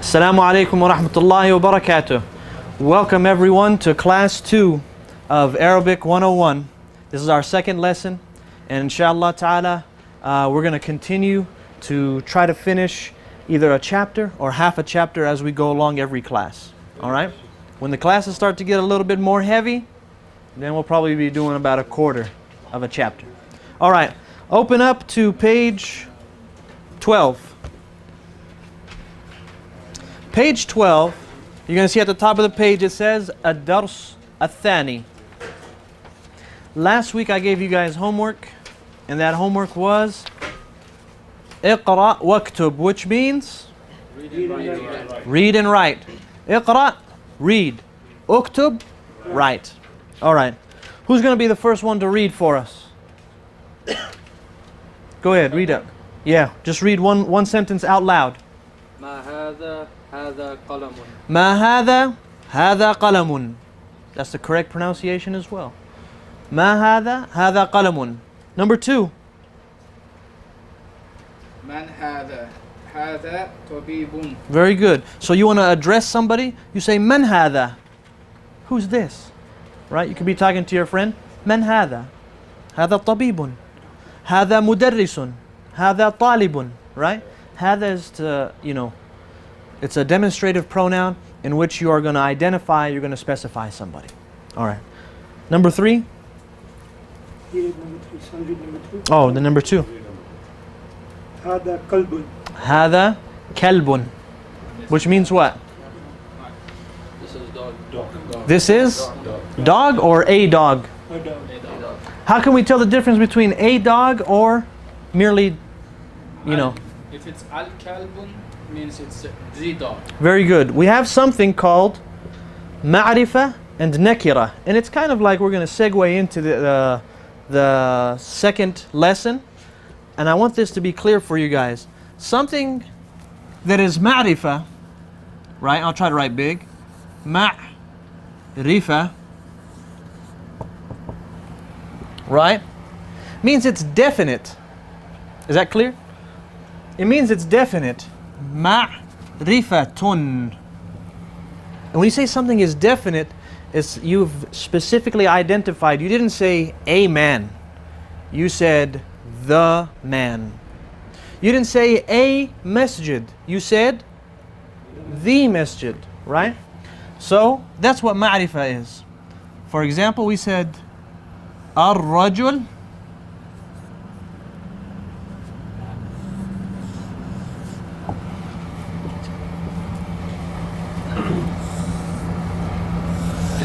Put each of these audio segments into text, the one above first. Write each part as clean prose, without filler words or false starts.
Assalamu alaikum wa rahmatullahi wa barakatuh. Welcome everyone to class 2 of Arabic 101. This is our second lesson, and inshallah ta'ala we're going to continue to try to finish either a chapter or half a chapter as we go along every class. Alright? When the classes start to get a little bit more heavy, then we'll probably be doing about a quarter of a chapter. Alright, open up to page 12. Page 12, you're going to see at the top of the page it says Ad-Dars Ath-Thani. Last week I gave you guys homework, and that homework was Iqra waktub, which means read and write. Iqra, read. Uktub, write. Alright, who's going to be the first one to read for us? Go ahead, read it. Yeah, just read one sentence out loud. ما هذا هذا قلم. ما هذا هذا قلم. That's the correct pronunciation as well. ما هذا هذا قلم. Number 2. من هذا هذا طبيب. Very good. So you want to address somebody, you say من هذا. Who's this? Right? You could be talking to your friend. من هذا هذا طبيب. هذا مدرس. هذا طالب. Right? هذا is to, it's a demonstrative pronoun in which you are going to identify, you're going to specify somebody. Alright. Number 3. Oh, the number 2. هذا كلب. هذا كلب. Which means what? This is dog. This is dog or a dog? A dog. How can we tell the difference between a dog or merely, If it's al-kalbun, means it's the dog. Very good. We have something called marifa and nakira, and it's kind of like we're going to segue into the second lesson, and I want this to be clear for you guys. Something that is marifa, right? I'll try to write big. Marifa, right? Means it's definite. Is that clear? It means it's definite. Ma'rifatun. And when you say something is definite, it's you've specifically identified. You didn't say a man. You said the man. You didn't say a masjid. You said the masjid, right? So that's what ma'rifa is. For example, we said ar-rajul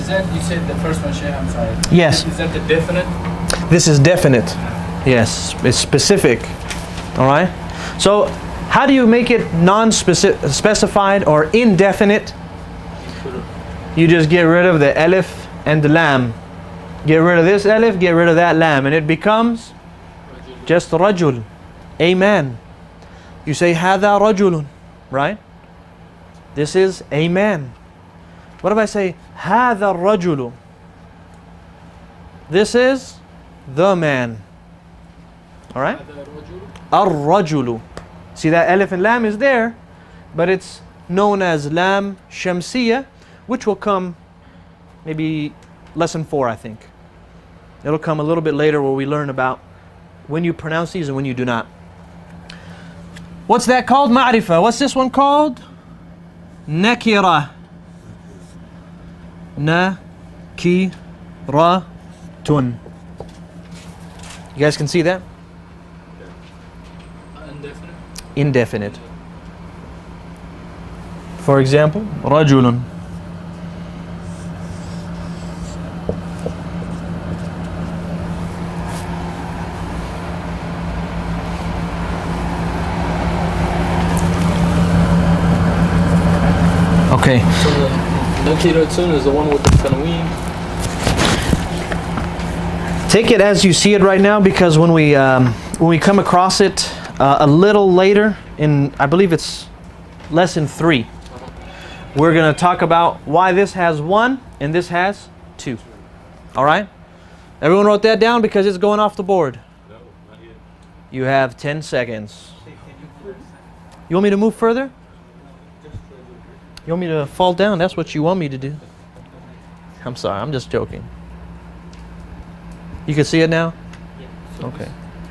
You said the first one, Sheikh, I'm sorry. Yes. Is that the definite? This is definite. Yes, it's specific. All right. So, how do you make it non-specified or indefinite? You just get rid of the alif and the lam. Get rid of this alif, get rid of that lam, and it becomes just rajul, a man. You say hada rajulun, right? This is a man. What if I say هذا الرجل? This is the man. Alright? الرجل. See that alif and lam is there, but it's known as lam shamsiyah, which will come maybe lesson 4, I think. It'll come a little bit later where we learn about when you pronounce these and when you do not. What's that called? Ma'rifa. What's this one called? Nakira. Nakiratun. You guys can see that? Indefinite. Indefinite. For example, rajulun. Okay. So the nakiratun is the one with the tanween. Take it as you see it right now, because when we come across it a little later in, I believe it's lesson 3, we're going to talk about why this has 1 and this has 2. All right? Everyone wrote that down because it's going off the board. No, not yet. You have 10 seconds. You want me to move further? You want me to fall down? That's what you want me to do. I'm sorry, I'm just joking. You can see it now? Okay.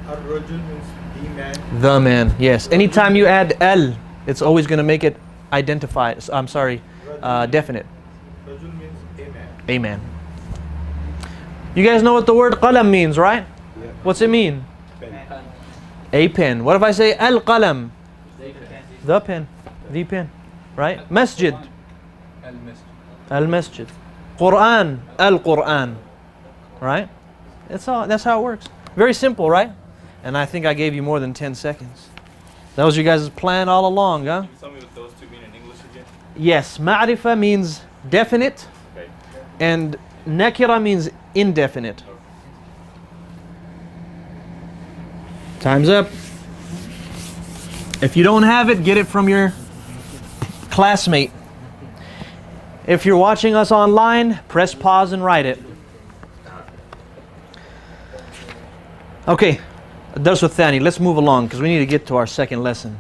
Ar-rajul means the man. The man, yes. Anytime you add al, it's always going to make it identified. I'm sorry, definite. Rajul means a man. A man. You guys know what the word qalam means, right? Yeah. What's it mean? Pen. A pen. What if I say al qalam? The pen. The pen. Right? Masjid. Al-Masjid. Al masjid. Quran. Al Quran. Right? That's how it works. Very simple, right? And I think I gave you more than 10 seconds. That was you guys' plan all along, huh? Can you tell me what those two mean in English again? Yes, marifa means definite, Okay. and nakira means indefinite. Time's up. If you don't have it, get it from your classmate. If you're watching us online, press pause and write it. Okay, Dars al-Thani. Let's move along because we need to get to our second lesson.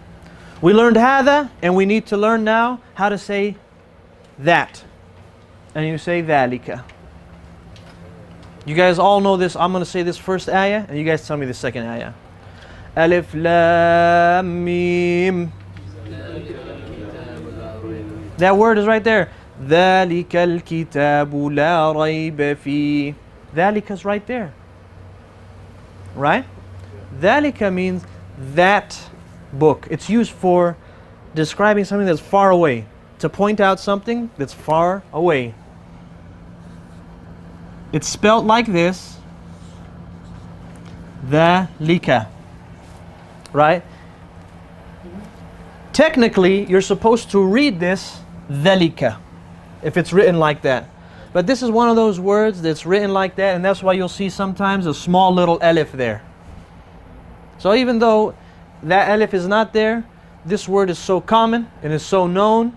We learned hada, and we need to learn now how to say that. And you say dhalika. You guys all know this. I'm going to say this first ayah, and you guys tell me the second ayah. Alif Lam Mim. That word is right there. ذَلِكَ الْكِتَابُ لَا رَيْبَ فِيهِ. ذَلِكَ is right there. Right? ذَلِكَ means that book. It's used for describing something that's far away. To point out something that's far away. It's spelled like this. dhalika. Right? Technically, you're supposed to read this dhalika if it's written like that. But this is one of those words that's written like that, and that's why you'll see sometimes a small little alif there. So even though that alif is not there, this word is so common and is so known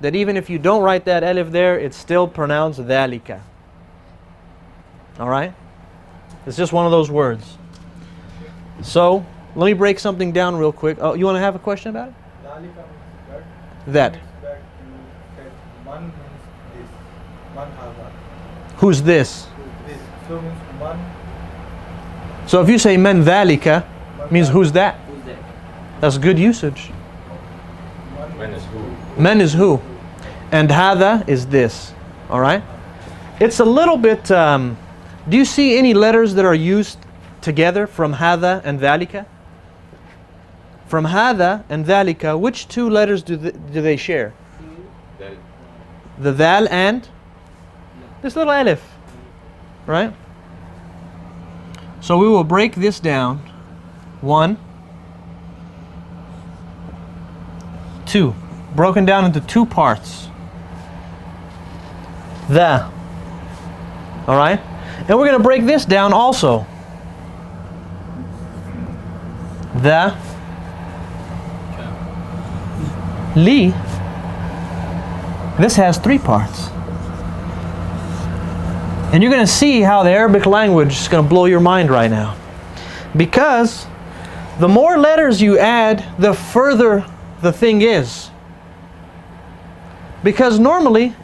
that even if you don't write that alif there, it's still pronounced dhalika. Alright? It's just one of those words. So, let me break something down real quick. Oh, you want to have a question about it? Dhalika means That. Means that you said man means this. Man hada. Who's this? This. So means man. So if you say man dhalika, means who's that? Who's that? That's good usage. When is who? Man is who? And hada is this. Alright? It's a little bit... do you see any letters that are used together from hada and dhalika? From hada and dhalika, which two letters do they share? That The dhal and this little alif. Right? So we will break this down. 1, 2. Broken down into two parts. The. Alright? And we're going to break this down also. The. Li. This has 3 parts. And you're going to see how the Arabic language is going to blow your mind right now. Because the more letters you add, the further the thing is. Because normally,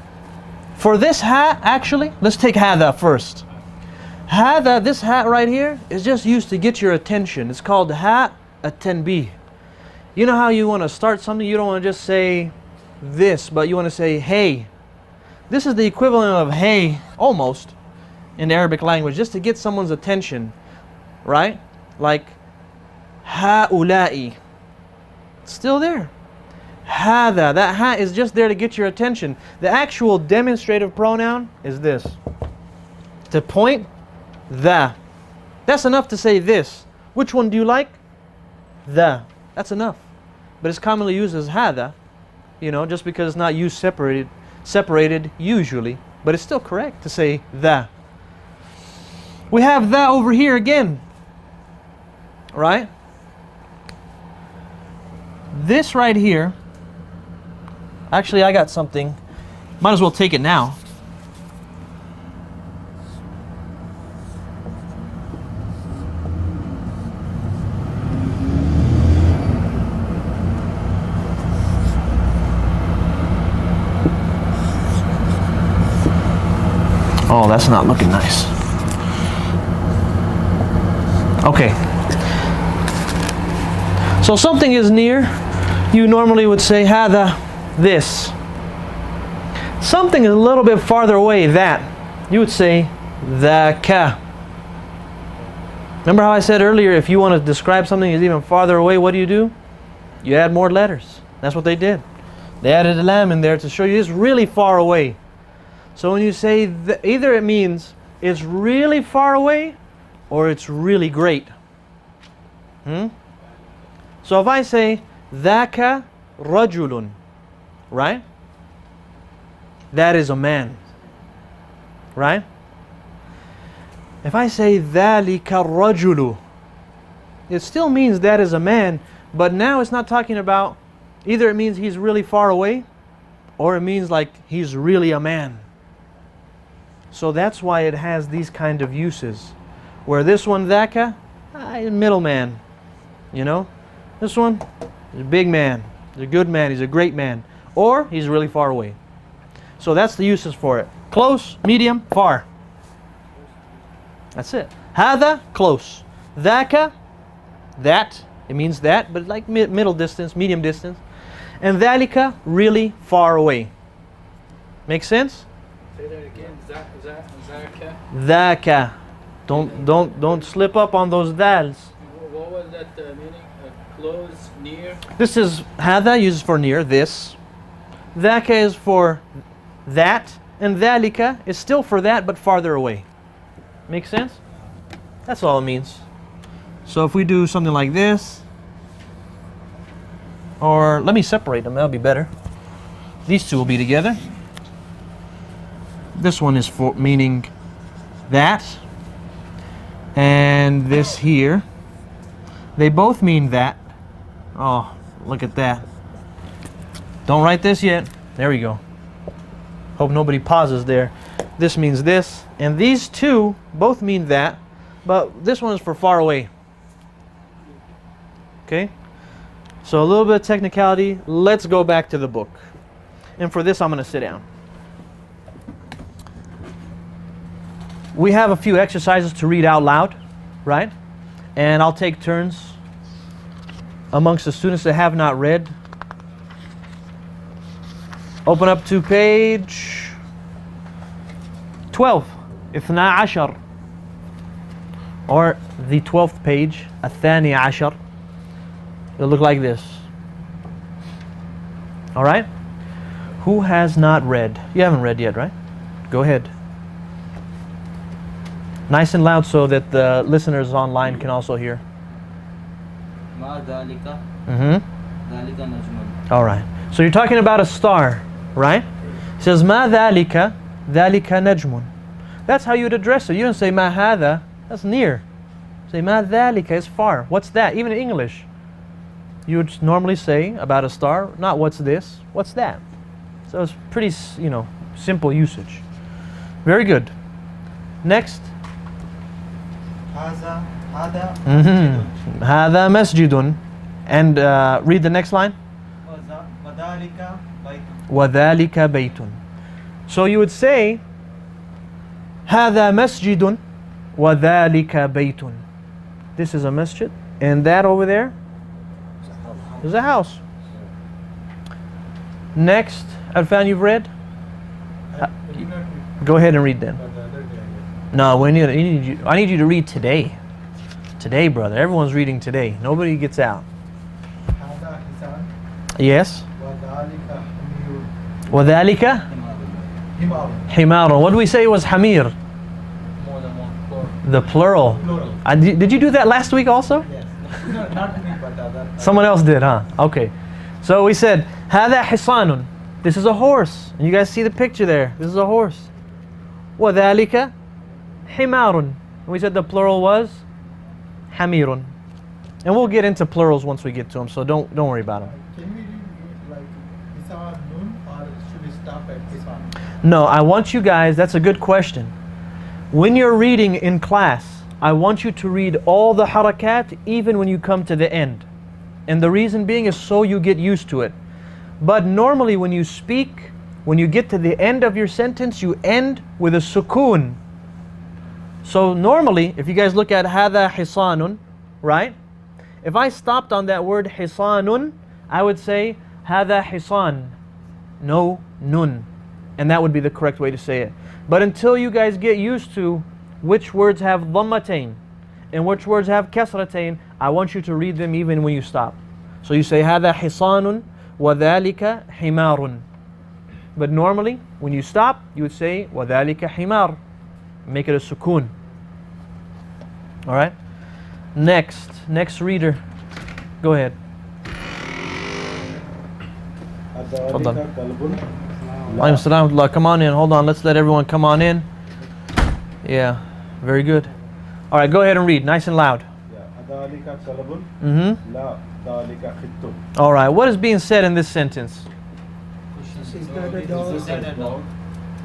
for this ha, actually, let's take hada first. Hada, this ha right here, is just used to get your attention. It's called ha at-tanbih. You know how you want to start something, you don't want to just say this, but you want to say hey. This is the equivalent of hey, almost, in the Arabic language, just to get someone's attention, right? Like ha'ula'i. It's still there. Hada, that ha is just there to get your attention. The actual demonstrative pronoun is this. To point, the. That's enough to say this. Which one do you like? The. That's enough. But it's commonly used as hada, you know, just because it's not used separated usually. But it's still correct to say the. We have the over here again. Right? This right here, actually I got something, might as well take it now. Oh, that's not looking nice. Okay. So something is near. You normally would say hada, this. Something is a little bit farther away, that. You would say dhaka. Remember how I said earlier, if you want to describe something that's even farther away, what do? You add more letters. That's what they did. They added a lam in there to show you it's really far away. So when you say, either it means it's really far away or it's really great. So if I say, dhaka rajulun, right? That is a man, right? If I say, dhalika rajulu, it still means that is a man, but now it's not talking about, either it means he's really far away, or it means like he's really a man. So that's why it has these kind of uses. Where this one, dhaka, middleman. You know? This one, he's a big man. He's a good man. He's a great man. Or he's really far away. So that's the uses for it. Close, medium, far. That's it. Hada, close. Dhaka, that. It means that, but like middle distance, medium distance. And dhalika, really far away. Make sense? Say that again. Zaka. Dhaka. Don't slip up on those dals. What was that meaning? Close, near. This is hada, uses for near, this. Dhaka is for that, and dhalika is still for that, but farther away. Make sense? That's all it means. So if we do something like this, or let me separate them, that'll be better. These two will be together. This one is for meaning that, and this here, they both mean that. Oh, look at that. Don't write this yet. There we go. Hope nobody pauses there. This means this, and these two both mean that, but this one is for far away. Okay? So a little bit of technicality. Let's go back to the book. And for this, I'm going to sit down. We have a few exercises to read out loud, right? And I'll take turns amongst the students that have not read. Open up to page 12, اثنا عشر, or the 12th page, الثاني عشر. It'll look like this. All right? Who has not read? You haven't read yet, right? Go ahead. Nice and loud so that the listeners online can also hear. Ma dhalika. Dhalika najmun. All right. So you're talking about a star, right? It says ma dhalika, dhalika najmun. That's how you'd address it. You don't say ma hadha, that's near. Say ma dhalika is far. What's that? Even in English, you would normally say about a star, not what's this, what's that. So it's pretty, simple usage. Very good. Next. Hada Hada masjidun. And read the next line. Wadhalika baytun. وَذَلِكَ بَيْتٌ. So you would say هذا مسجد وذلك بيت. This is a masjid, and that over there is a house. Next, Arfan, you've read? Go ahead and read then. No, I need you to read today. Today, brother. Everyone's reading today. Nobody gets out. Hada hisan. Yes. Wadhalika hamirun. وَذَلِكَ Himarun. حِمَارٌ. What do we say was hamir? More than one. Plural. The plural. Plural. Did you do that last week also? Yes. No, not me, but other. Someone else did, huh? Okay. So we said, هذا حصان. This is a horse. And you guys see the picture there. This is a horse. وَذَلِكَ حِمَارٌ. And we said the plural was hamirun. And we'll get into plurals once we get to them, so don't worry about them. Can we read it like hisan nun, or should we stop at hisan? No, I want you guys, that's a good question. When you're reading in class, I want you to read all the harakat even when you come to the end. And the reason being is so you get used to it. But normally when you speak, when you get to the end of your sentence, you end with a sukoon. So normally, if you guys look at هذا حصان, right? If I stopped on that word حصان, I would say هذا حصان, no nun. And that would be the correct way to say it. But until you guys get used to which words have dhammatain and which words have kasratain, I want you to read them even when you stop. So you say هذا حصان وذلك حمار. But normally, when you stop, you would say وذلك حمار. Make it a sukoon. Alright? Next reader. Go ahead. أذلك كلب Alaykum salam wa rahmatullah. Come on in. Hold on. Let's let everyone come on in. Yeah. Very good. Alright, go ahead and read. Nice and loud. أذلك كلب Mm-hmm. لا ذلك خط. Alright, what is being said in this sentence? Is that a dog? Is that a dog?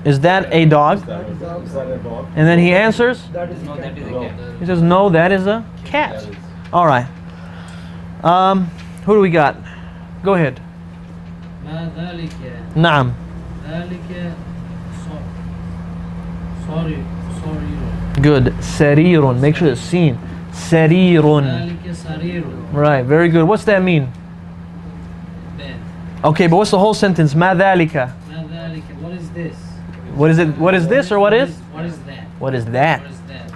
Is that a dog? Is that a dog? And then he answers? No, that is a cat. He says, no, that is a cat. Alright. Who do we got? Go ahead. ما ذلك Naam. ذلك sorry. Good. Sarirun. Make sure it's seen. Sarirun. ذلك سرير. Right, very good. What's that mean? Bed. Okay, but what's the whole sentence? Ma dhalika. ما ذلك. What is this? What is it? What is this or what is? What is that? What is that? What is that?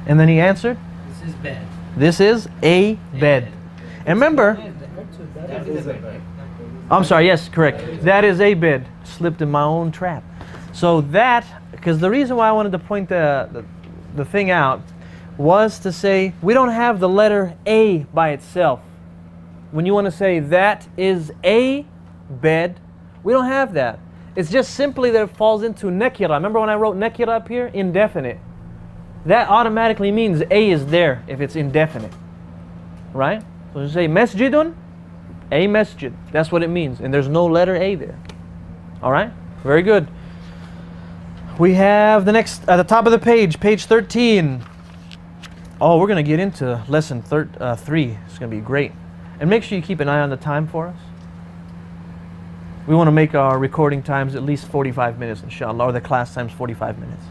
And then he answered, This is bed. this is a bed. And remember, That is a bed. I'm sorry, yes, correct. That is a bed. Slipped in my own trap. So that, because the reason why I wanted to point the thing out was to say we don't have the letter A by itself. When you want to say that is a bed, we don't have that. It's just simply that it falls into nakira. Remember when I wrote nakira up here? Indefinite. That automatically means A is there if it's indefinite. Right? So you say masjidun, a masjid. That's what it means. And there's no letter A there. Alright? Very good. We have the next, at the top of the page, page 13. Oh, we're going to get into lesson 3. It's going to be great. And make sure you keep an eye on the time for us. We want to make our recording times at least 45 minutes, inshallah, or the class times 45 minutes.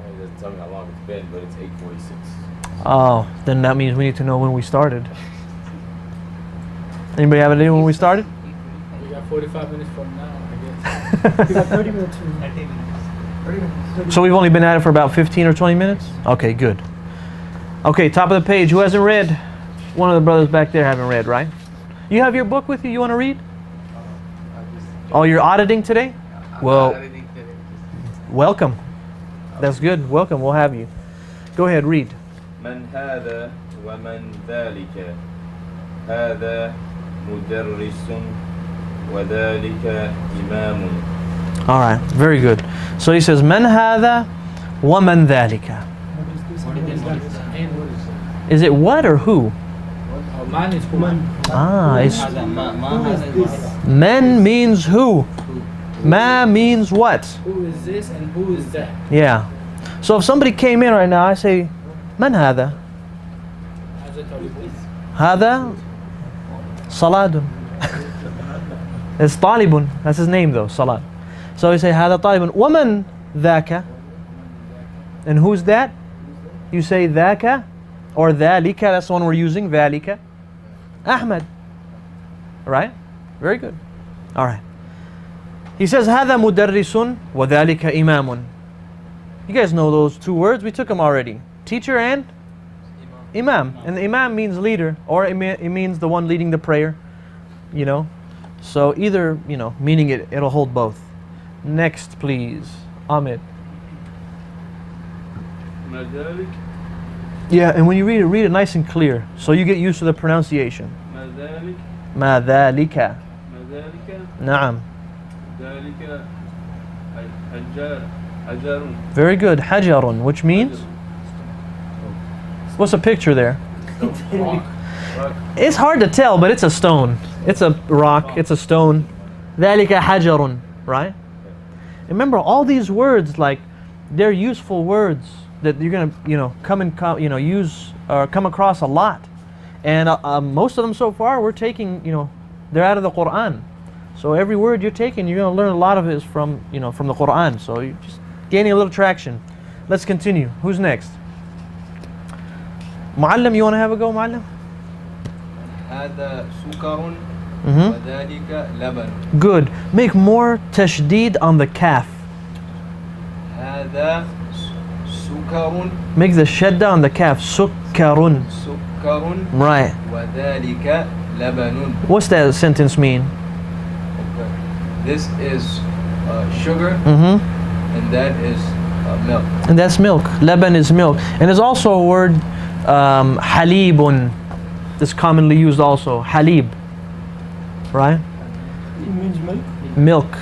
It doesn't tell me how long it's been, but it's 8:46. Oh, then that means we need to know when we started. Anybody have an idea when we started? We got 45 minutes from now, I guess. We got 30 minutes. 30 minutes. So we've only been at it for about 15 or 20 minutes? Okay, good. Okay, top of the page. Who hasn't read? One of the brothers back there haven't read, right? You have your book with you? You want to read? Oh, you're auditing today? Well, welcome. That's good. Welcome. We'll have you. Go ahead, read. من هذا ومن ذلك هذا مدرس وذلك إمام. All right, very good. So he says, من هذا ومن ذلك. Is it what or who? Oh, man is woman. Ah, it's ما هذا الواحد. men means who. Ma means what? Who is this and who is that? Yeah. So if somebody came in right now, I say, من هذا? As a talib. هذا صلاد. It's طالب. That's his name though, Salat. So we say هذا طالب. ومن ذاك? And who's that? You say ذاك or ذلك. That's the one we're using. ذلك. Ahmed. Right? Very good. All right. He says هذا مدرس وذلك إمام. You guys know those two words. We took them already. Teacher and Imam. And the Imam means leader, or it means the one leading the prayer. You know. So either, you know, meaning it'll hold both. Next, please. Ahmed. مذلك Yeah, and when you read it nice and clear, so you get used to the pronunciation. مذلك ما ذلك. مذلك نعم. ذلك حجر Very good. حجر, which means? What's a picture there? rock. It's hard to tell, but it's a stone. It's a rock. It's a stone. ذلك حجر, right? Remember, all these words, like, they're useful words that you're gonna, use or come across a lot. And most of them so far, we're taking, they're out of the Quran. So every word you're taking, you're going to learn a lot of it is from, from the Quran. So you're just gaining a little traction. Let's continue. Who's next? Muallim, you want to have a go, Muallim? هذا سكر Mm-hmm. وذلك لبن. Good. Make more tashdid on the kaf. هذا سكر Make the shadda on the kaf. Sukkarun. سكر Right. وذلك لبن. What's that sentence mean? Okay. This is sugar Mm-hmm. and that is milk. And that's milk. Laban is milk. And there's also a word, halibun. That's commonly used also. Halib. Right? It means milk. Milk.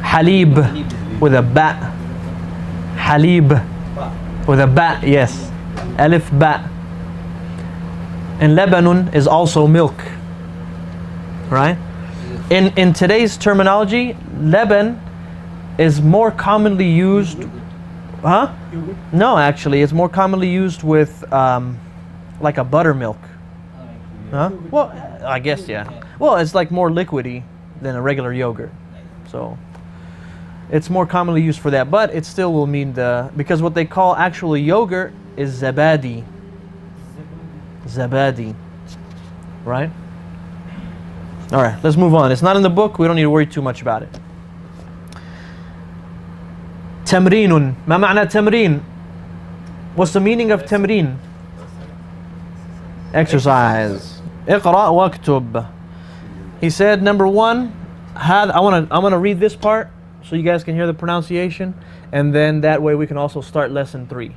Halib with a ba. Halib with a ba, yes. Alif ba. And Lebanon is also milk. Right? In today's terminology, Leban is more commonly used. Huh? No, actually, it's more commonly used with like a buttermilk. Huh? Well, I guess, yeah. Well, it's like more liquidy than a regular yogurt. So it's more commonly used for that, but it still will mean because what they call actually yogurt is zabadi. Zabadi. Right? All right, let's move on. It's not in the book. We don't need to worry too much about it. Tamrinun. Ma ma'na tamrin? What's the meaning of tamrin? Exercise. اقرأ واكتب. He said, number one, I want to read this part so you guys can hear the pronunciation, and then that way we can also start lesson 3.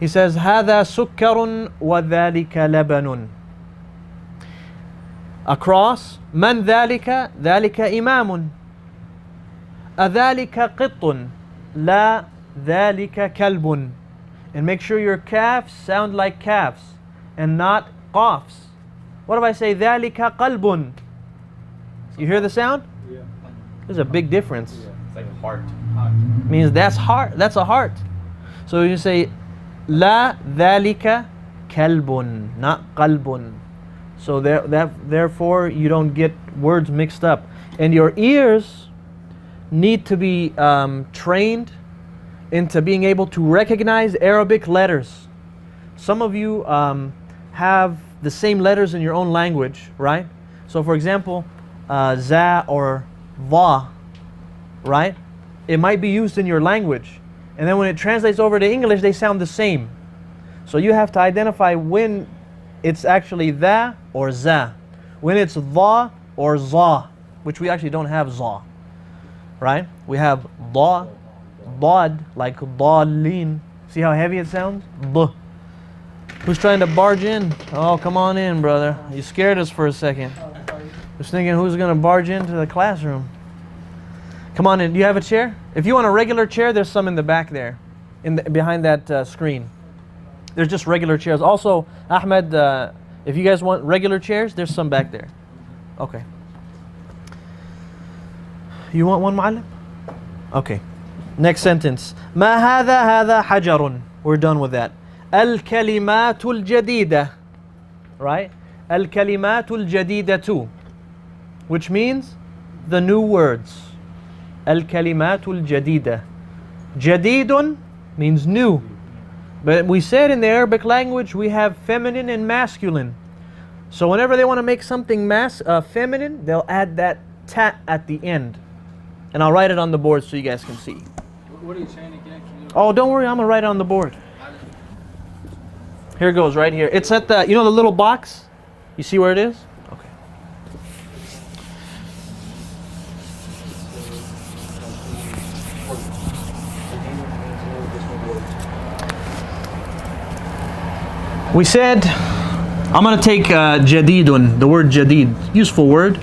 He says, هذا سكر وذلك لبن. Across, من ذلك؟ ذلك إمام. أذلك قط؟ لا ذلك كلب. And make sure your calves sound like calves and not qafs. What if I say ذلك قلب? You hear the sound? Yeah. There's a big difference. It's like a heart. Means that's heart. That's a heart. So you say لا ذلك كلب, not قلب. So therefore you don't get words mixed up. And your ears need to be trained into being able to recognize Arabic letters. Some of you have the same letters in your own language, right? So for example, za or va, right? It might be used in your language. And then when it translates over to English, they sound the same. So you have to identify when it's actually tha or za. When it's dha or za, which we actually don't have za, right? We have dha, dad, like dhalin. See how heavy it sounds? D. Who's trying to barge in? Oh, come on in, brother. You scared us for a second. Just thinking who's going to barge into the classroom. Come on in. Do you have a chair? If you want a regular chair, there's some in the back there, behind that screen. There's just regular chairs. Also, Ahmed, if you guys want regular chairs, there's some back there. Okay. You want one, Mu'allim? Okay. Next sentence. ما هذا حجر. We're done with that. الكلمات الجديدة. Right? الكلمات الجديدة. Which means the new words. الكلمات الجديدة. جديد means new. But we said in the Arabic language we have feminine and masculine. So whenever they want to make something feminine, they'll add that ta at the end. And I'll write it on the board so you guys can see. What are you saying again? Can you Oh, don't worry, I'm going to write it on the board. Here it goes, right here. It's at the, the little box? You see where it is? Okay. We said, I'm going to take jadidun, the word jadid, useful word.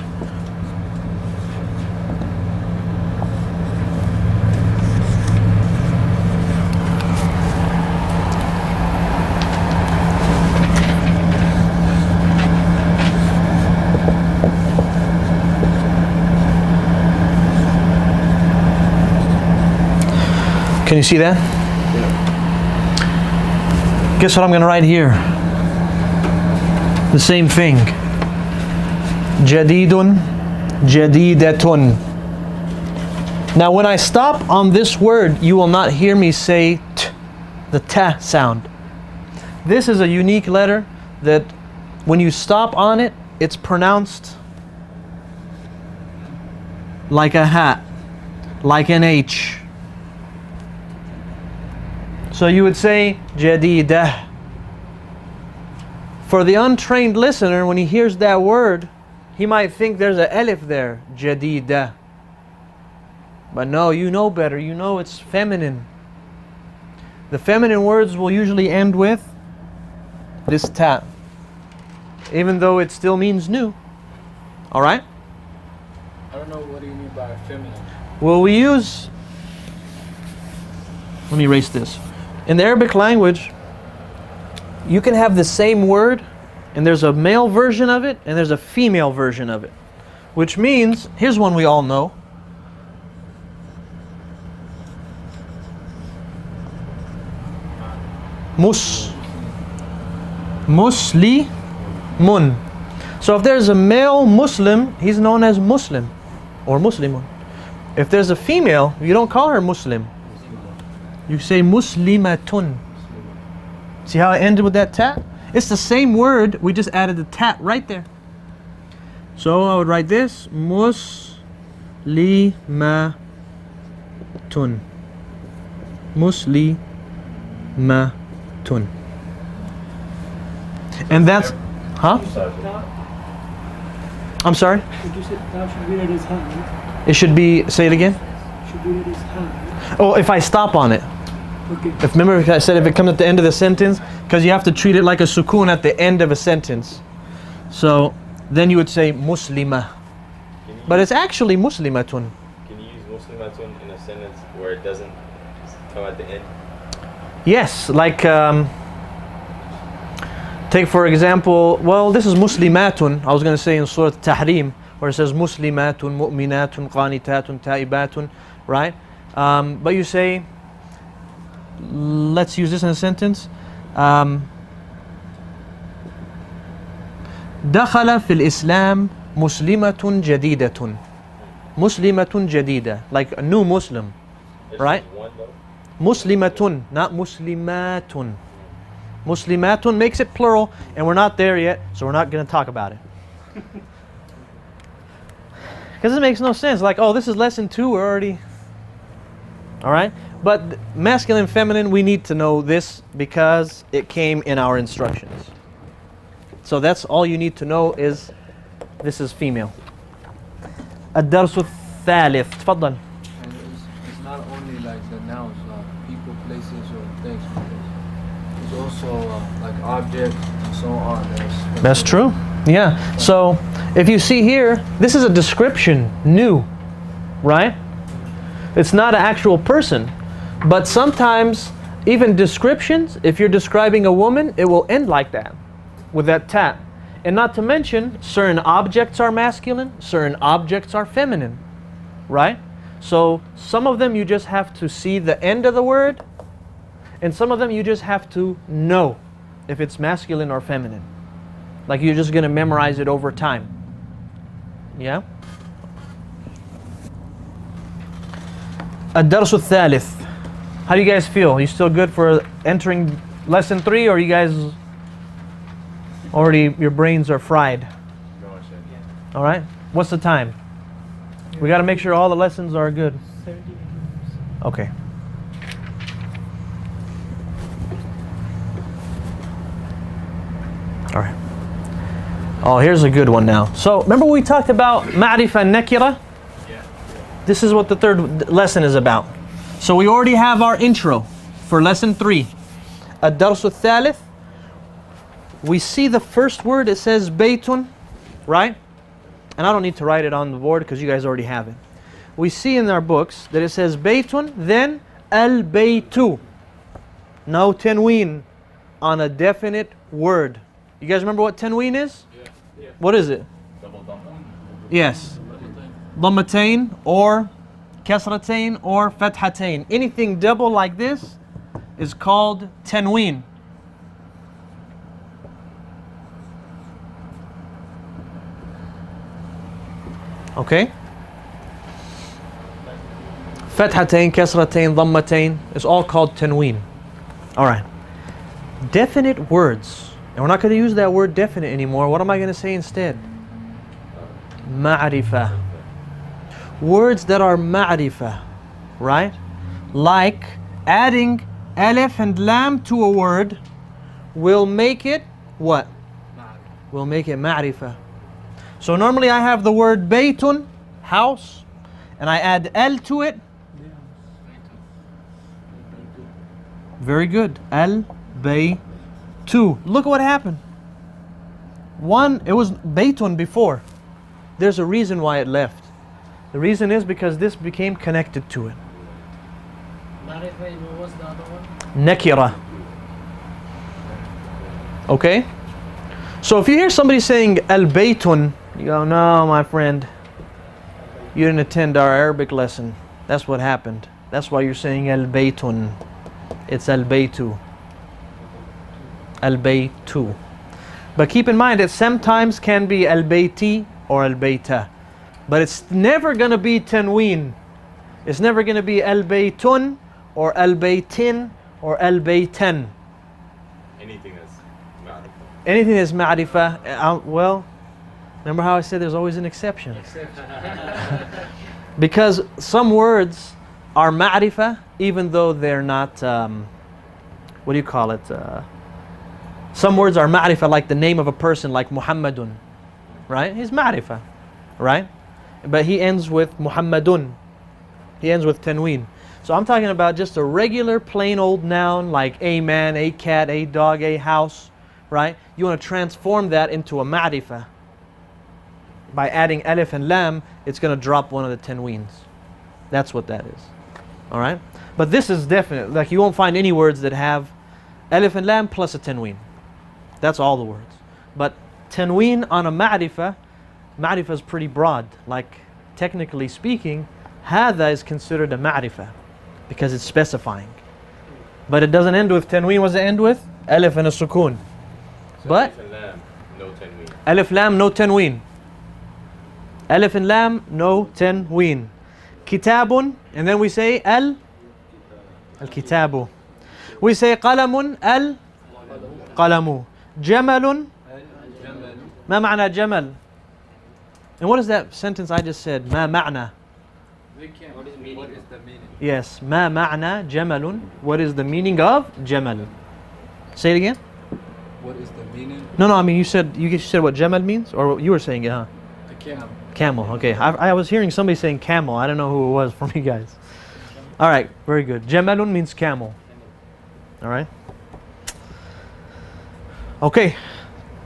Can you see that? Guess what I'm going to write here? The same thing. Jadidun, jadidatun. Now when I stop on this word, you will not hear me say t, the ta sound. This is a unique letter that when you stop on it, it's pronounced like a ha, like an H. So you would say jadidah. For the untrained listener, when he hears that word, he might think there's an alif there, jadidah. But no, you know better. You know it's feminine. The feminine words will usually end with this ta, even though it still means new. All right? I don't know what do you mean by feminine. Well, we use, let me erase this. In the Arabic language, you can have the same word and there's a male version of it and there's a female version of it. Which means, here's one we all know. Muslimun. So if there's a male Muslim, he's known as Muslim or Muslimun. If there's a female, you don't call her Muslim. You say Muslimatun. See how I ended with that tat? It's the same word, we just added the tat right there. So I would write this, Muslimatun. Muslimatun. And that's, huh? I'm sorry? Did you say thou should read it as ha? It should be, say it again? Should read it as ha. Oh, if I stop on it. Okay. If remember I said if it comes at the end of the sentence, because you have to treat it like a sukoon at the end of a sentence. So then you would say muslima. But it's actually muslimatun. Can you use muslimatun in a sentence where it doesn't come at the end? Yes, like take for example, well this is muslimatun. I was going to say in Surah Tahrim where it says muslimatun, mu'minatun, qanitatun, ta'ibatun, right? But you say, let's use this in a sentence. دخل في الإسلام مسلمة جديدة. مسلمة جديدة, like a new Muslim, right? Muslimatun, not muslimatun. Muslimatun makes it plural, and we're not there yet, so we're not going to talk about it. Because it makes no sense. Like, oh, this is lesson 2, we're already... All right? But masculine, feminine, we need to know this because it came in our instructions. So that's all you need to know is this is female. الدرس الثالث. تفضل. And it's not only like the nouns, people, places, or things. It's also like objects and so on. That's true. Yeah. So if you see here, this is a description, new, right? It's not an actual person. But sometimes, even descriptions, if you're describing a woman, it will end like that, with that tat. And not to mention, certain objects are masculine, certain objects are feminine, right? So some of them you just have to see the end of the word, and some of them you just have to know if it's masculine or feminine. Like you're just going to memorize it over time. Yeah? الدرس الثالث. How do you guys feel? Are you still good for entering lesson 3, or you guys already, your brains are fried? All right. What's the time? We got to make sure all the lessons are good. 17 minutes. Okay. All right. Oh, here's a good one now. So remember we talked about marifa and nakira? This is what the third lesson is about. So we already have our intro for lesson 3. الدرس الثالث. We see the first word, it says baytun, right? And I don't need to write it on the board because you guys already have it. We see in our books that it says baytun, then al-baytu. No tanween on a definite word. You guys remember what tanween is? Yeah. What is it? Double dhamma. Yes. Dhammatain or kasratain or fathatain. Anything double like this is called tanween. Okay? Fathatain, kasratain, dhammatain. It's all called tanween. Alright. Definite words. And we're not going to use that word definite anymore. What am I going to say instead? Ma'rifa. Words that are ma'rifa. Right? Like adding alif and lam to a word will make it what? Will make it ma'rifa. So normally I have the word baytun, house, and I add al to it. Very good. Al baytu. Look what happened. One, it was baytun before. There's a reason why it left. The reason is because this became connected to it. Marifa, what was the other one? Nakira. Okay? So if you hear somebody saying al-baytun, you go, no, my friend, you didn't attend our Arabic lesson. That's what happened. That's why you're saying al-baytun. It's al-baytu. Al-baytu. But keep in mind it sometimes can be al-bayti or al-bayta. But it's never going to be tanween. It's never going to be al-baytun or al-baytin or al-baytan. Anything that's ma'rifa. Anything that's ma'rifa, well, remember how I said there's always an exception. Because some words are ma'rifa even though they're not, what do you call it? Some words are ma'rifa like the name of a person, like Muhammadun. Right? He's ma'rifa. Right? But he ends with Muhammadun. He ends with tanween. So I'm talking about just a regular plain old noun like a man, a cat, a dog, a house. Right? You want to transform that into a ma'rifa. By adding alif and lam, it's going to drop one of the tanweens. That's what that is. Alright? But this is definite. Like you won't find any words that have alif and lam plus a tanween. That's all the words. But tanween on a ma'rifa is pretty broad. Like technically speaking, hadha is considered a ma'rifa because it's specifying. But it doesn't end with tanween. What does it end with? Alif and a sukoon. So But alif and lam, no tanween. alif lam, no tanween. Alif and lam, no tanween. Kitabun, and then we say al-kitabu. We say qalamun, al-qalamu. Jamalun, ma ma'na jamal. And what is that sentence I just said? Ma ma'na. What is the meaning? Yes, ma ma'na jamalun. What is the meaning of jamal? Say it again. What is the meaning? No, I mean you said what jamal means, or you were saying it, huh? The camel. Camel. Okay, I was hearing somebody saying camel. I don't know who it was from you guys. All right, very good. Jamalun means camel. All right. Okay.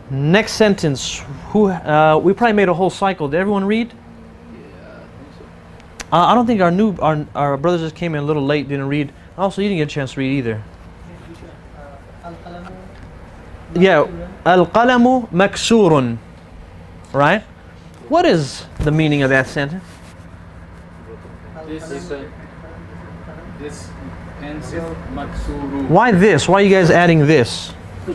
Next sentence. Who? We probably made a whole cycle. Did everyone read? I don't think our brothers just came in a little late. Didn't read. Also, you didn't get a chance to read either. Yeah. Al-qalamu maksurun. Right? What is the meaning of that sentence? This pencil maksuru. Why this? Why are you guys adding this? The.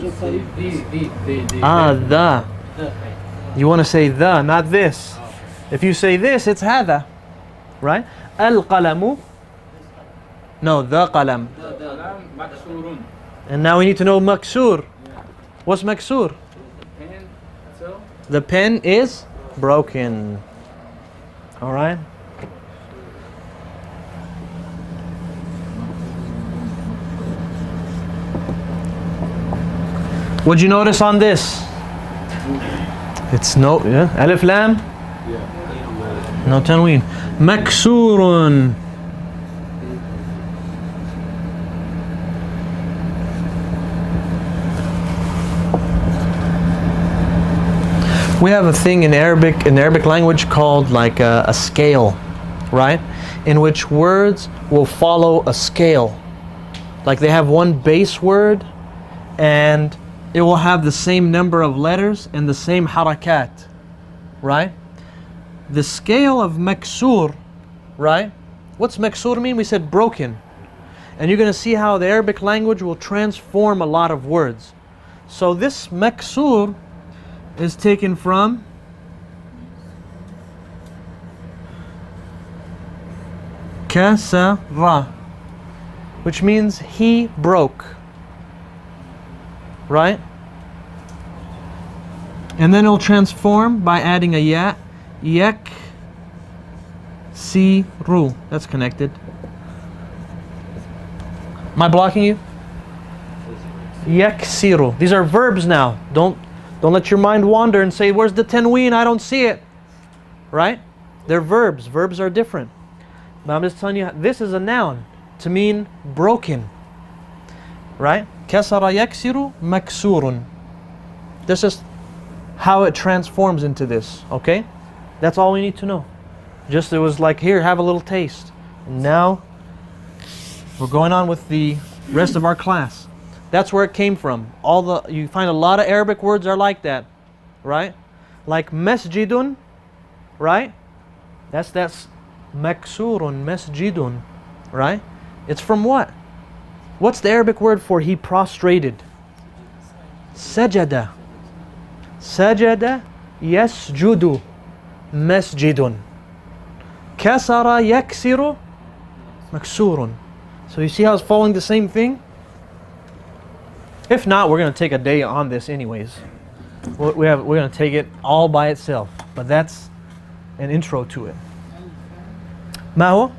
The. You want to say the, not this. If you say this, it's hadha. Right? Al-qalamu. No, the qalam. Qalam maksurun. And now we need to know maksur. What's maksur? Pen. So The pen is broken. Alright? What'd you notice on this? It's no, yeah, alif lam? No tanween. Maksurun. We have a thing in Arabic language called like a scale, right? In which words will follow a scale. Like they have one base word and it will have the same number of letters and the same harakat, right? The scale of maksur, right? What's maksur mean? We said broken. And you're going to see how the Arabic language will transform a lot of words. So this maksur is taken from Kasara, which means he broke. Right? And then it'll transform by adding a ya. Yak si ru. That's connected. Am I blocking you? Yaksiru. These are verbs now. Don't let your mind wander and say, where's the tanween? I don't see it. Right? They're verbs. Verbs are different. But I'm just telling you, this is a noun to mean broken. Right? Kasara yaksiru maksurun. This is how it transforms into this. Okay? That's all we need to know. Just it was like, here, have a little taste. And now we're going on with the rest of our class. That's where it came from. You find a lot of Arabic words are like that, right? Like masjidun, right? That's maksurun, masjidun, right? It's from what? What's the Arabic word for he prostrated? Sajada. Sajada yasjudu masjidun. Kasara yaksiru maksurun. So you see how it's following the same thing? If not, we're going to take a day on this anyways. We're going to take it all by itself. But that's an intro to it. ما هو؟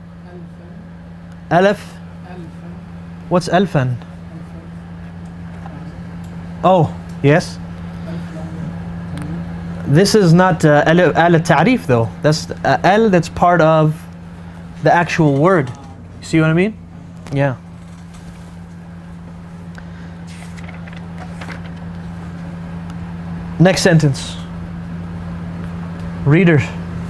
ألف. What's ألفا? Oh, yes. This is not al-ta'rif though. That's al that's part of the actual word. You see what I mean? Yeah. Next sentence. Reader,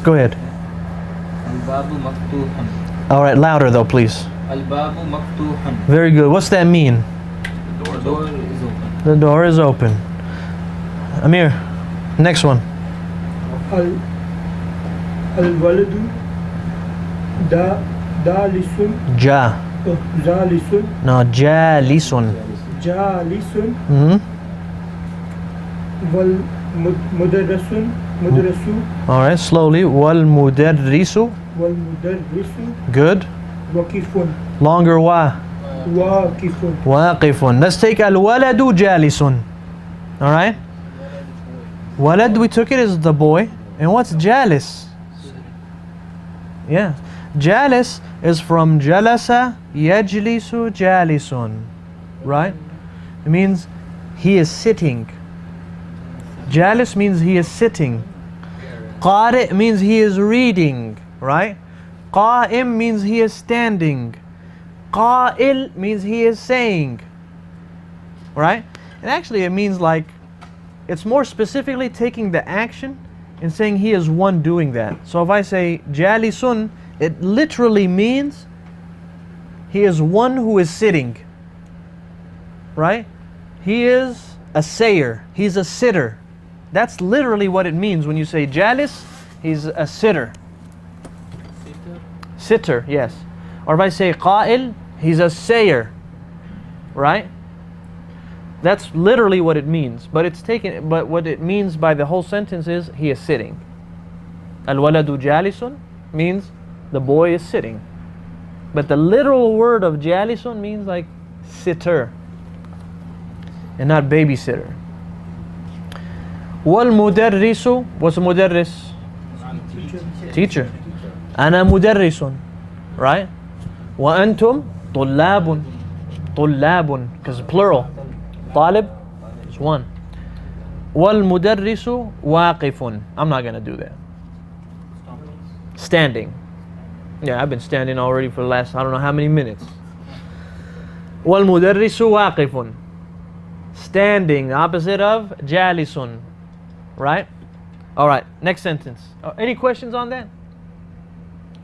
go ahead. Al-babu maftuhan. All right, louder though, please. Al-babu maftuhan. Very good. What's that mean? The door is open. The door is open. Amir, next one. Al-waladu dalisun. Jalisun. No, jalisun. Jalisun. Mm-hmm. Wal mudrasu. All right, slowly. Wal mudarrisu. Wal mudarrisu. Good. Waqifun. Longer wa. Waqifun. Waqifun. Let's take al-waladu jalisun. All right. Walad, we took it as the boy. And what's jalis? Yeah. Jalis is from jalasa yajlisu jalisun. Right? It means he is sitting. Jalis means he is sitting. Qari means he is reading. Right? Qa'im means he is standing. Qa'il means he is saying. Right? And actually it means like, it's more specifically taking the action and saying he is one doing that. So if I say jalisun, it literally means he is one who is sitting. Right? He is a sayer. He's a sitter. That's literally what it means when you say jalis, he's a sitter. Sitter, yes. Or if I say qa'il, he's a sayer. Right? That's literally what it means. But what it means by the whole sentence is he is sitting. Al-waladu jalisun means the boy is sitting. But the literal word of jalisun means like sitter and not babysitter. Wal mudarrisu, what's a mudarris? Teacher. Ana mudarrisun, right? Wa antum tullabun. Tullabun, because plural. Talib is one. Wal mudarrisu waqifun. I'm not going to do that. Standing. Yeah, I've been standing already for the last I don't know how many minutes. Wal mudarrisu waqifun. Standing, opposite of jalisun. Right? All right, next sentence. Any questions on that?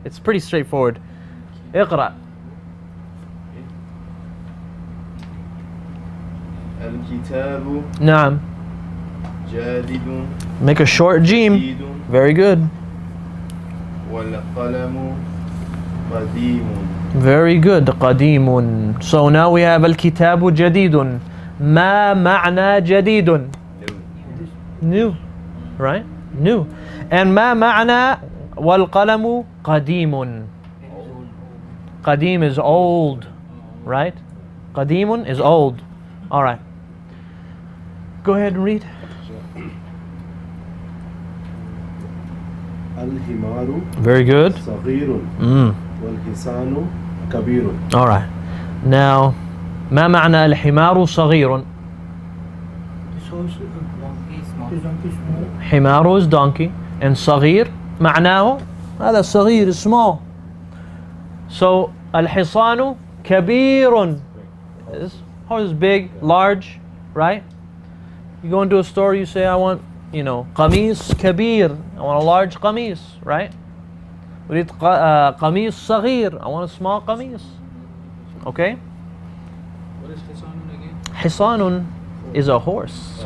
It's pretty straightforward. Iqra. Al-kitabu Naam. jadidun. Make a short jim. Jadidun. Very good. Wal-qalamu qadimun. Very good. Qadimun. So now we have al-kitabu jadidun. Ma ma'na jadidun? New. Right? New. And ma ma'na wal-qalamu qadimun? Qadim is old, right? Qadimun is old. All right. Go ahead and read. الحمار Very good. صغير والحصان كبير. All right. Now, ما معنى الحمار صغير؟ This horse is donkey small. حمار is donkey, and صغير معناه هذا صغير is small. So الحصان كبير. This horse is big, large, right? You go into a store, you say, I want, قميص كبير. I want a large قميص, right? أريد قميص صغير. I want a small قميص. Okay? What is Hisanun again? حصان is a horse.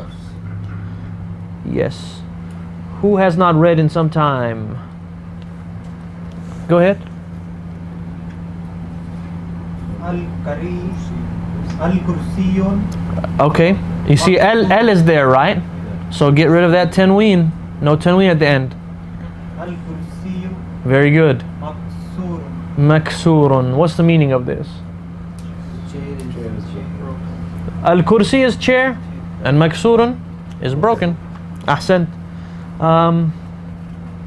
Yes. Who has not read in some time? Go ahead. Al-Kursiyun. Okay. You see L is there, right? So get rid of that tanween. No tanween at the end. Al-Kursiyu Very good. Maksurun. Maksurun. What's the meaning of this? Al-Kursi is chair, and Maksurun is broken. Ahsant.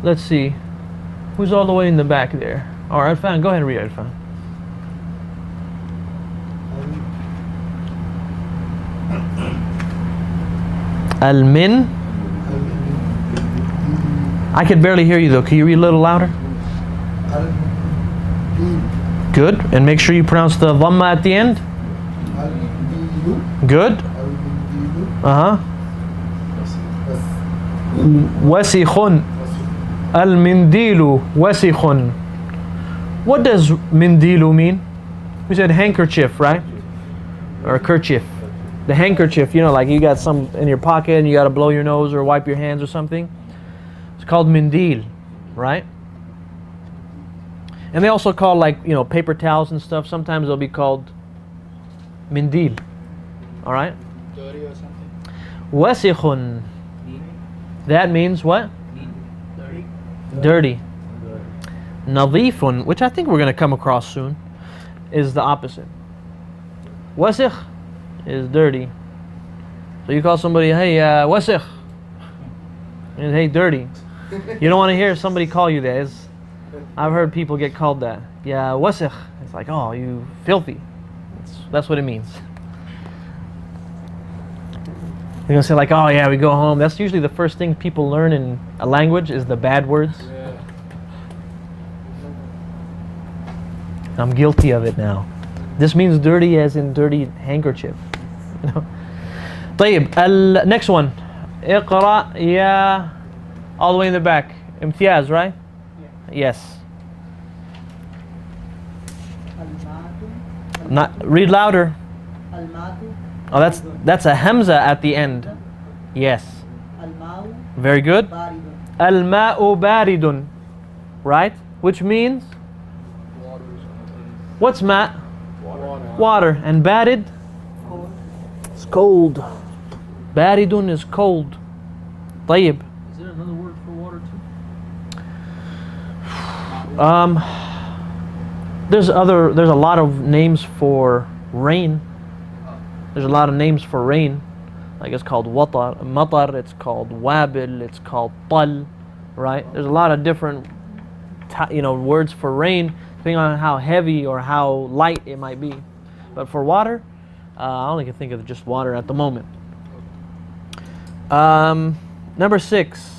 Let's see. Who's all the way in the back there? All right, Irfan, go ahead and read Irfan. Al-Min. I could barely hear you though. Can you read a little louder? Good. And make sure you pronounce the dhamma at the end. Good. Wasikhun. Al-Mindilu. Wasikhun. What does Mindilu mean? We said handkerchief, right? Or kerchief. The handkerchief, like you got some in your pocket and you got to blow your nose or wipe your hands or something. It's called mindil, right? And they also call paper towels and stuff. Sometimes they'll be called mindil. All right? Dirty or something? Wasikhun. That means what? Dirty. Nadifun, which I think we're going to come across soon, is the opposite. Wasikh is dirty. So you call somebody, hey, wasikh. And hey, dirty. You don't want to hear somebody call you that. I've heard people get called that. Yeah, wasikh. It's like, oh, you filthy. That's what it means. They're going to say like, oh yeah, we go home. That's usually the first thing people learn in a language is the bad words. Yeah. I'm guilty of it now. This means dirty as in dirty handkerchief. طيب, next one. اقرأ يا, all the way in the back. امتياز, right? Yeah. Yes. Not read louder. Oh, that's a hamza at the end. Yes. Very good. Al-ma'u baridun. Right? Which means? What's ma'? Water. And barid? It's cold. Baridun is cold. طيب. Is there another word for water too? There's a lot of names for rain. There's a lot of names for rain. Like it's called matar, it's called wabil, it's called tal, right? There's a lot of different words for rain, depending on how heavy or how light it might be. But for water, I only can think of just water at the moment. Number 6.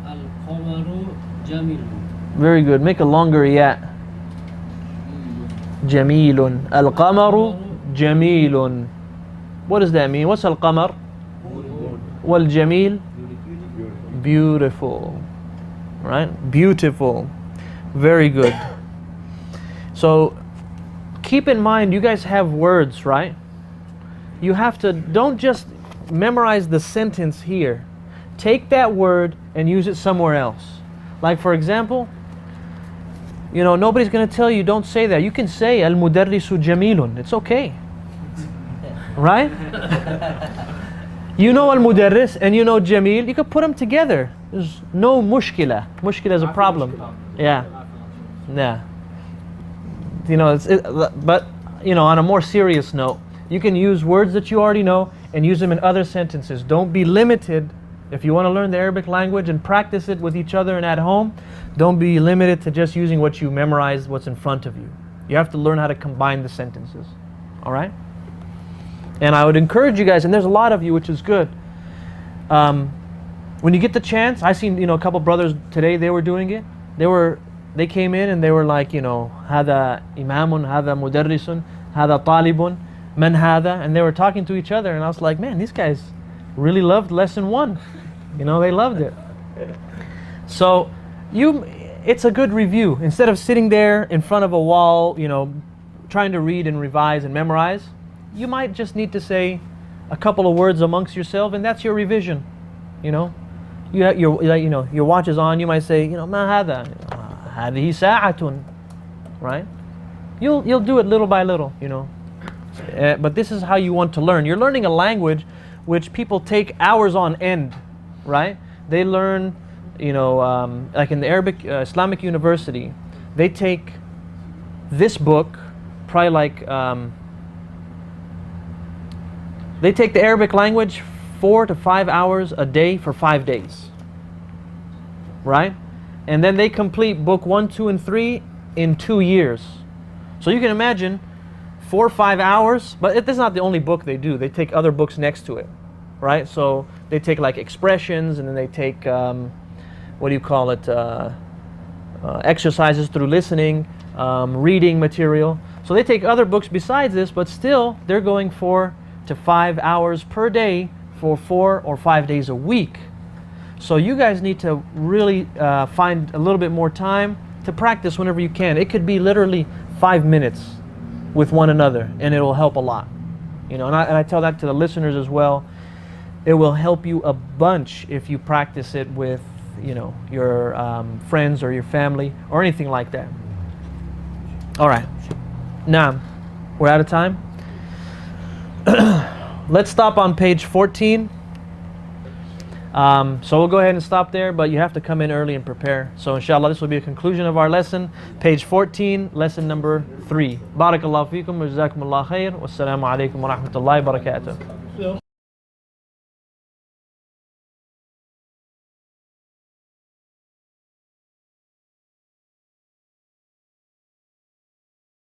Al-Qamaru Jamilun. Very good. Make a longer ya. Jamilun. Al-Qamaru Jamilun. What does that mean? What's Al-Qamar? Wal Jamil? Beautiful. Right? Beautiful. Very good. So keep in mind, you guys have words, right? You have to, don't just memorize the sentence here. Take that word and use it somewhere else. Like for example, nobody's going to tell you don't say that. You can say al-mudarrisu jamilun. It's okay. Right? You know al-mudarris and you know jamil. You can put them together. There's no mushkila. Mushkila is a problem. Yeah. Yeah. You know, but you know, on a more serious note, you can use words that you already know and use them in other sentences. Don't be limited. If you want to learn the Arabic language and practice it with each other and at home, don't be limited to just using what you memorized, what's in front of you. You have to learn how to combine the sentences. All right? And I would encourage you guys, and there's a lot of you, which is good. When you get the chance, I seen, you know, a couple brothers today, they were doing it. They came in and they were like, you know, هذا إمام, هذا مدرس, هذا طالب, من هذا, and they were talking to each other, and I was like, man, these guys really loved lesson 1. You know, they loved it. So it's a good review. Instead of sitting there in front of a wall, you know, trying to read and revise and memorize, you might just need to say a couple of words amongst yourself, and that's your revision. You know, your watch is on. You might say, you know, ما هذا, هذه ساعة, right? You'll do it little by little, you know. But this is how you want to learn. You're learning a language which people take hours on end, right? They learn, you know, like in the Arabic Islamic University, they take this book, probably like, they take the Arabic language 4 to 5 hours a day for 5 days, right? And then they complete book 1, 2, and 3 in 2 years. So you can imagine 4 or 5 hours, but this is not the only book they do. They take other books next to it, right? So they take like expressions, and then they take, what do you call it, exercises through listening, reading material. So they take other books besides this, but still they're going 4 to 5 hours per day for 4 or 5 days a week. So you guys need to really find a little bit more time to practice whenever you can. It could be literally 5 minutes with one another, and it will help a lot. You know, and I tell that to the listeners as well. It will help you a bunch if you practice it with, you know, your friends or your family or anything like that. All right. Now, we're out of time. Let's stop on page 14. So we'll go ahead and stop there, but you have to come in early and prepare. So inshallah, this will be a conclusion of our lesson. Page 14, lesson number 3. Barakallahu feekum wa jazakumullah khair. Wassalamu alaikum wa rahmatullahi wa barakatuh.